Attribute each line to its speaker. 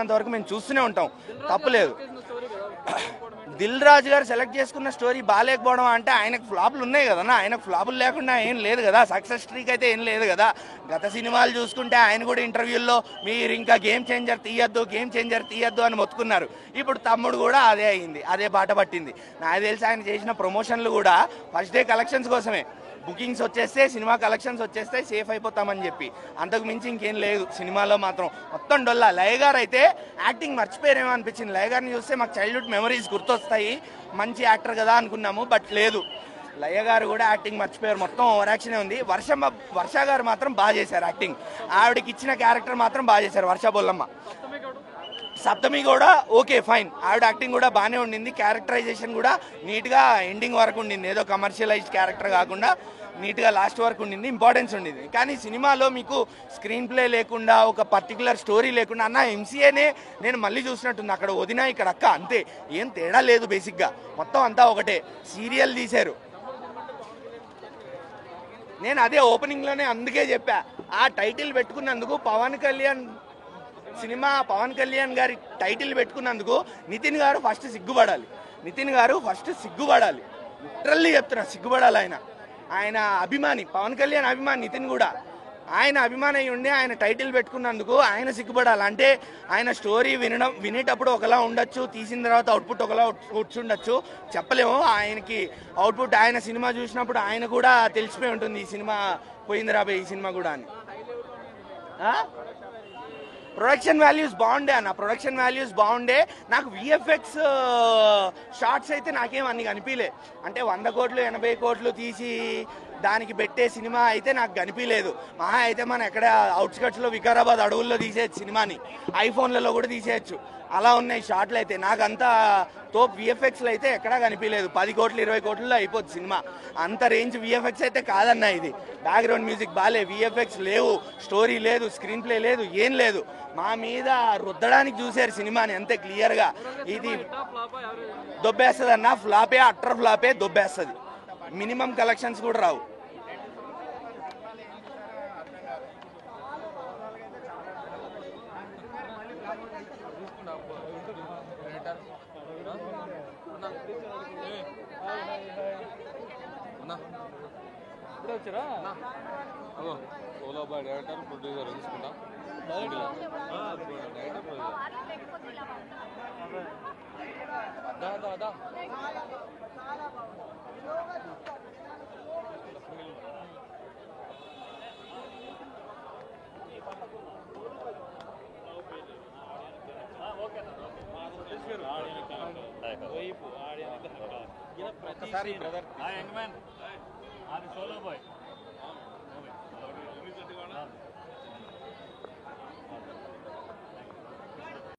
Speaker 1: అంతవరకు మేము చూస్తూనే ఉంటాం, తప్పులేదు. దిల్ రాజు గారు సెలెక్ట్ చేసుకున్న స్టోరీ బాగాలేకపోవడం అంటే ఆయనకు ఫ్లాపులు ఉన్నాయి కదా, ఆయనకు ఫ్లాపులు లేకుండా ఏం లేదు కదా, సక్సెస్ స్ట్రీక్ అయితే ఏం లేదు కదా. గత సినిమాలు చూసుకుంటే ఆయన కూడా ఇంటర్వ్యూల్లో మీరు ఇంకా గేమ్ చేంజర్ తీయద్దు అని మొత్తుకున్నారు. ఇప్పుడు తమ్ముడు కూడా అదే అయింది, అదే బాట పట్టింది. నాకు తెలిసి ఆయన చేసిన ప్రమోషన్లు కూడా ఫస్ట్ డే కలెక్షన్స్ కోసమే. బుకింగ్స్ వచ్చేస్తే, సినిమా కలెక్షన్స్ వచ్చేస్తే సేఫ్ అయిపోతామని చెప్పి, అంతకు మించి ఇంకేం లేదు. సినిమాలో మాత్రం మొత్తం డొల్లా. లయ గారు అయితే యాక్టింగ్ మర్చిపోయారేమో అనిపించింది. లయ గారిని చూస్తే మాకు చైల్డ్హుడ్ మెమరీస్ గుర్తొస్తాయి, మంచి యాక్టర్ కదా అనుకున్నాము, బట్ లేదు. లయ గారు కూడా యాక్టింగ్ మర్చిపోయారు, మొత్తం ఓవర్ యాక్షనే ఉంది. వర్ష గారు మాత్రం బాగా చేశారు యాక్టింగ్. ఆవిడకి ఇచ్చిన క్యారెక్టర్ మాత్రం బాగా చేశారు, వర్ష బొల్లమ్మ. సప్తమి కూడా ఓకే ఫైన్, ఆవిడ యాక్టింగ్ కూడా బాగానే ఉండింది. క్యారెక్టరైజేషన్ కూడా నీట్గా ఎండింగ్ వరకు ఉండింది, ఏదో కమర్షియలైజ్డ్ క్యారెక్టర్ కాకుండా నీట్గా లాస్ట్ వరకు ఉండింది, ఇంపార్టెన్స్ ఉండింది. కానీ సినిమాలో మీకు స్క్రీన్ ప్లే లేకుండా, ఒక పర్టికులర్ స్టోరీ లేకుండా, అన్న ఎంసీఏనే నేను మళ్ళీ చూసినట్టుంది. అక్కడ వదిన, ఇక్కడ అక్క, అంతే, ఏం తేడా లేదు. బేసిక్గా మొత్తం అంతా ఒకటే. సీరియల్ తీశారు. నేను అదే ఓపెనింగ్లోనే అందుకే చెప్పా, ఆ టైటిల్ పెట్టుకున్నందుకు పవన్ కళ్యాణ్ గారి టైటిల్ పెట్టుకున్నందుకు నితిన్ గారు ఫస్ట్ సిగ్గుపడాలి. లిటరల్లీ చెప్తున్నా, సిగ్గుపడాలి. ఆయన అభిమాని, పవన్ కళ్యాణ్ అభిమాని నితిన్ కూడా. ఆయన అభిమాని అయి ఉండి ఆయన టైటిల్ పెట్టుకున్నందుకు ఆయన సిగ్గుపడాలి. అంటే ఆయన స్టోరీ వినేటప్పుడు ఒకలా ఉండొచ్చు, తీసిన తర్వాత అవుట్పుట్ ఒకలా కూర్చుండొచ్చు, చెప్పలేము. ఆయనకి అవుట్పుట్ ఆయన సినిమా చూసినప్పుడు ఆయన కూడా తెలిసిపోయి ఉంటుంది, ఈ సినిమా పోయింది రాబోయే ఈ సినిమా కూడా అని. ప్రొడక్షన్ వాల్యూస్ బాగుండే. నాకు విఎఫ్ఎక్స్ షార్ట్స్ అయితే నాకేం అన్ని కనిపించలే. అంటే 100 కోట్లు 80 కోట్లు తీసి దానికి పెట్టే సినిమా అయితే నాకు కనిపించలేదు. మహా అయితే మనం ఎక్కడ అవుట్స్కట్స్లో వికారాబాద్ అడవుల్లో తీసేయచ్చు సినిమాని, ఐఫోన్లలో కూడా తీసేయచ్చు, అలా ఉన్నాయి షార్ట్లు అయితే. నాకంతా తోపు విఎఫ్ఎక్స్లో అయితే ఎక్కడా కనిపించలేదు. 10 కోట్లు 20 కోట్లలో అయిపోద్ది సినిమా, అంత రేంజ్ విఎఫ్ఎక్స్ అయితే కాదన్నా ఇది. బ్యాక్గ్రౌండ్ మ్యూజిక్ బాలే, విఎఫ్ఎక్స్ లేవు, స్టోరీ లేదు, స్క్రీన్ ప్లే లేదు, ఏం లేదు. మా మీద రుద్దడానికి చూశారు సినిమాని అంతే క్లియర్గా. ఇది దొబ్బేస్తుంది అన్న, ఫ్లాపే, అట్టర్ ఫ్లాపే, దొబ్బేస్తుంది. మినిమం కలెక్షన్స్ కూడా రావు.
Speaker 2: సోలో బాయ్ డైరెక్టర్ ప్రొడ్యూసర్ తీసుకుంటా.
Speaker 3: ఒకసారి బ్రదర్ సోలో బాయ్